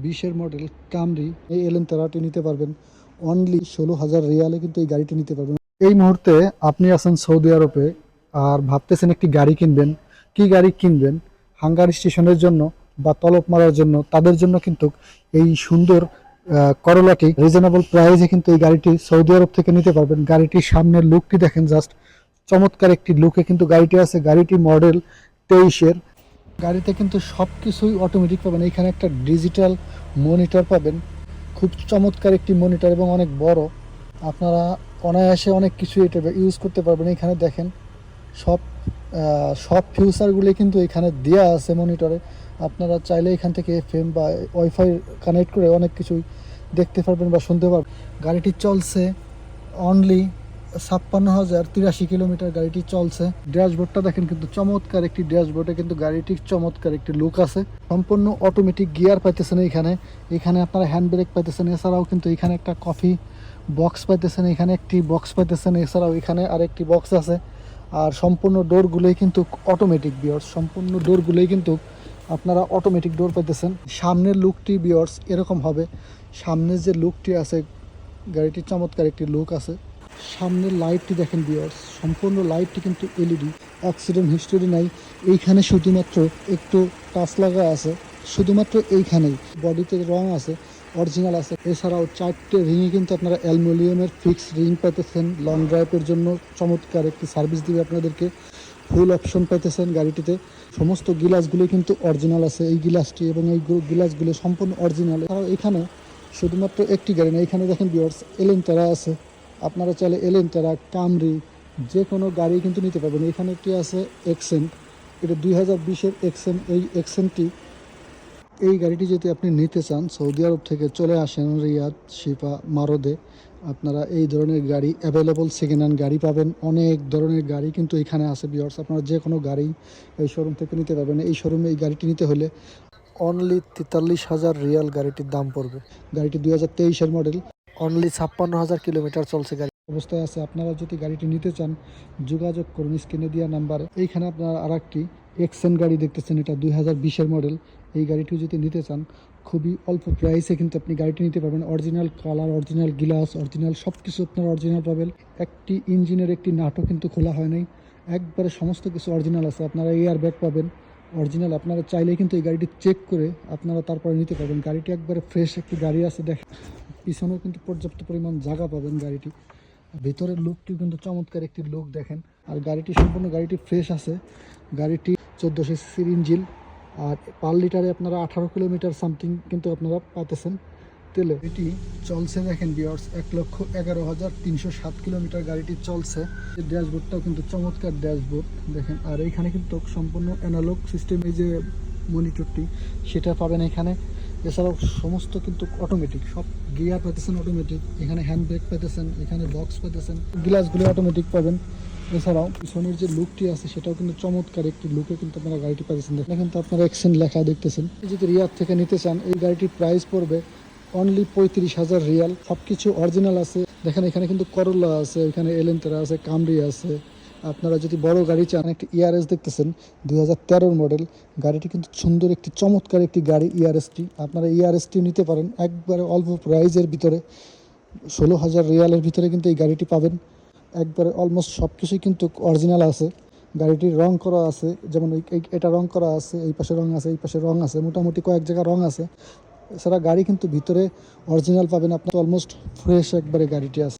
20-এর model কামরি এই এলেনতেরাটি নিতে পারবেন অনলি 16,000 রিয়ালে, কিন্তু এই গাড়িটি নিতে পারবেন। এই মুহূর্তে আপনি আছেন সৌদি আরবে আর ভাবতেছেন একটি গাড়ি কিনবেন। কি গাড়ি কিনবেন? হাঙ্গার স্টেশনের জন্য বা তলব মারার জন্য, তাদের জন্য কিন্তু এই সুন্দর করলাটি রিজনেবল প্রাইসে কিন্তু এই গাড়িটি সৌদি আরব থেকে নিতে পারবেন। গাড়িটির সামনের লুকটি দেখেন, জাস্ট চমৎকার একটি লুকে কিন্তু গাড়িটি আছে। গাড়িটি মডেল 23-এর। গাড়িতে কিন্তু সব কিছুই অটোমেটিক পাবেন। এখানে একটা ডিজিটাল মনিটর পাবেন, খুব চমৎকার একটি মনিটর এবং অনেক বড়। আপনারা অনায়াসে অনেক কিছু এটা ইউজ করতে পারবেন। এখানে দেখেন সব সব ফিউচারগুলি কিন্তু এখানে দেওয়া আছে মনিটরে। আপনারা চাইলে এখান থেকে এফএম বা ওয়াইফাই কানেক্ট করে অনেক কিছুই দেখতে পারবেন বা শুনতে পারবেন। গাড়িটি চলছে অনলি 56,083 কিলোমিটার গাড়িটি চলছে। ড্যাশবোর্ডটা দেখেন, কিন্তু চমৎকার একটি ড্যাশবোর্ডে কিন্তু গাড়িটির চমৎকার একটি লুক আছে। সম্পূর্ণ অটোমেটিক গিয়ার পাইতেছেন এখানে আপনারা হ্যান্ড ব্রেক পাইতেছেন। এছাড়াও কিন্তু এখানে একটা কফি বক্স পাইতেছেন, এখানে একটি বক্স পাইতেছেন, এছাড়াও এখানে আরেকটি বক্স আছে। আর সম্পূর্ণ ডোরগুলোই কিন্তু অটোমেটিক বিয়ার্স, সম্পূর্ণ ডোরগুলোই কিন্তু আপনারা অটোমেটিক ডোর পাইতেছেন। সামনের লুকটি বিয়ার্স এরকম হবে। সামনের যে লুকটি আছে, গাড়িটির চমৎকার একটি লুক আছে। সামনের লাইটটি দেখেন ভিউয়ার্স, সম্পূর্ণ লাইটটি কিন্তু এলইডি। অ্যাক্সিডেন্ট হিস্টোরি নাই। এইখানে শুধুমাত্র একটু টাচ লাগা আছে, শুধুমাত্র এইখানেই। বডিতে রং আছে, অরিজিনাল আছে। এছাড়াও 4টে রিংয়ে কিন্তু আপনারা অ্যালুমিনিয়ামের ফিক্স রিং পাইতেছেন। লং ড্রাইভের জন্য চমৎকার একটি সার্ভিস দিবে আপনাদেরকে। ফুল অপশন পাইতেছেন গাড়িটিতে। সমস্ত গিলাসগুলো কিন্তু অরিজিনাল আছে, এই গিলাসটি এবং এই গিলাসগুলো সম্পূর্ণ অরিজিনাল। এছাড়াও এখানে শুধুমাত্র একটি গাড়ি না, এখানে দেখেন ভিউয়ার্স এলেনতেরা আছে। আপনারা চাইলে এলেনতেরা, কামরি যে কোনো গাড়ি কিন্তু নিতে পারবেন। এখানে একটি আছে এক্সেন্ট, এটা 2020-এর এক্সেন্ট। এই এক্সেন্টটি, এই গাড়িটি যদি আপনি নিতে চান, সৌদি আরব থেকে চলে আসেন রিয়াদ, শিফা, মারদে, আপনারা এই ধরনের গাড়ি অ্যাভেলেবল সেকেন্ড হ্যান্ড গাড়ি পাবেন। অনেক ধরনের গাড়ি কিন্তু এখানে আছে ভিউয়ার্স। আপনারা যে কোনো গাড়ি এই শোরুম থেকে নিতে পারবেন। এই শোরুমে এই গাড়িটি নিতে হলে অনলি 43,000 রিয়াল গাড়িটির দাম পড়বে। গাড়িটি 2023-এর মডেল, অনলি 56,000 কিলোমিটার চলছে গাড়ি অবস্থায় আছে। আপনারা যদি গাড়িটি নিতে চান যোগাযোগ করুন স্ক্রিনে দেওয়া নাম্বারে। এইখানে আপনারা আর একটি এক্সেন্ট গাড়ি দেখতেছেন, এটা 2020-এর মডেল। এই গাড়িটি যদি নিতে চান খুবই অল্প প্রাইসে কিন্তু আপনি গাড়িটি নিতে পারবেন। Original colour, original glass, original সব কিছু আপনারা অরিজিনাল পাবেন। একটি ইঞ্জিনের একটি নাটও কিন্তু খোলা হয় নাই, একবারে সমস্ত কিছু অরিজিনাল আছে। আপনারা এয়ার ব্যাগ পাবেন অরিজিনাল। আপনারা চাইলেই কিন্তু এই গাড়িটি চেক করে আপনারা তারপরে নিতে পারবেন। গাড়িটি একবারে ফ্রেশ একটি গাড়ি আছে। দেখেন পিছনেও কিন্তু পর্যাপ্ত পরিমাণ জায়গা পাবেন গাড়িটি। ভিতরের লুকটিও কিন্তু চমৎকার একটি লুক দেখেন। আর গাড়িটি সম্পূর্ণ গাড়িটি ফ্রেশ আছে। গাড়িটি 1400 সিসির ইঞ্জিন, আর পার লিটারে আপনারা 18 কিলোমিটার সামথিং কিন্তু আপনারা পাইতেছেন তেলে। এটি চলছে দেখেন ভিউয়ার্স 1,11,307 কিলোমিটার গাড়িটি চলছে। ড্যাশবোর্ডটাও কিন্তু চমৎকার ড্যাশবোর্ড দেখেন। আর এইখানে কিন্তু সম্পূর্ণ অ্যানালগ সিস্টেম, এই যে মনিটরটি সেটা পাবেন এখানে। এছাড়াও সমস্ত কিন্তু অটোমেটিক, সব গিয়ার পাইতেছেন অটোমেটিক। এখানে হ্যান্ড ব্রেক পাইতেছেন, এখানে বক্স পাইতেছেন, গ্লাসগুলো অটোমেটিক পাবেন। এছাড়াও পিছনের যে লুকটি আছে সেটাও কিন্তু চমৎকার একটি লুকে কিন্তু আপনারা গাড়িটি পাইতেছেন। দেখেন কিন্তু আপনারা এক্সেন্ট লেখা দেখতেছেন। যদি রিয়াদ থেকে নিতে চান এই গাড়িটির প্রাইস পড়বে অনলি 35,000 রিয়াল। সব কিছু অরিজিনাল আছে। দেখেন এখানে কিন্তু করোলা আছে, এখানে এলেনতেরা আছে, কামরি আছে। আপনারা যদি বড় গাড়ি চান, একটি ইয়ারএস দেখতেছেন 2013 মডেল। গাড়িটি কিন্তু সুন্দর একটি চমৎকার একটি গাড়ি ইয়ারএসটি। আপনারা ইয়ারএসটি নিতে পারেন একবারে অল্প প্রাইজের ভিতরে। 16,000 রিয়ালের ভিতরে কিন্তু এই গাড়িটি পাবেন। একবারে অলমোস্ট সব কিছুই কিন্তু অরিজিনাল আছে। গাড়িটির রং করা আছে, যেমন এটা রং করা আছে, এই পাশে রং আছে, এই পাশে রং আছে, মোটামুটি কয়েক জায়গায় রং আছে। এছাড়া গাড়ি কিন্তু ভিতরে অরিজিনাল পাবেন। আপনার অলমোস্ট ফ্রেশ একবারে গাড়িটি আছে।